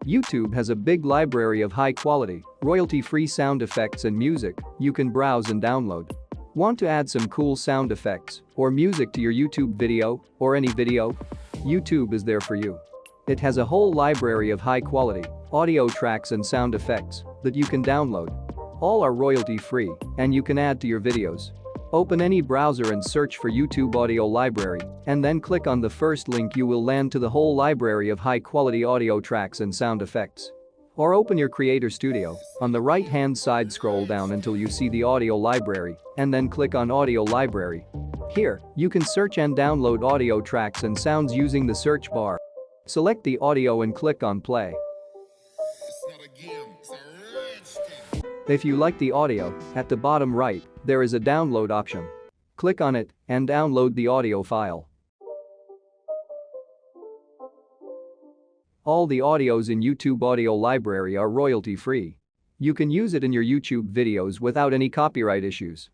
YouTube has a big library of high-quality, royalty-free sound effects and music you can browse and download. Want to add some cool sound effects or music to your YouTube video or any video? YouTube is there for you. It has a whole library of high-quality audio tracks and sound effects that you can download. All are royalty-free and you can add to your videos. Open any browser and search for YouTube Audio Library and then click on the first link. You will land to the whole library of high-quality audio tracks and sound effects. Or open your Creator Studio. On the right-hand side, scroll down until you see the audio library and then click on Audio Library. Here, you can search and download audio tracks and sounds using the search bar. Select the audio and click on play. If you like the audio, at the bottom right, there is a download option. Click on it and download the audio file. All the audios in YouTube Audio Library are royalty-free. You can use it in your YouTube videos without any copyright issues.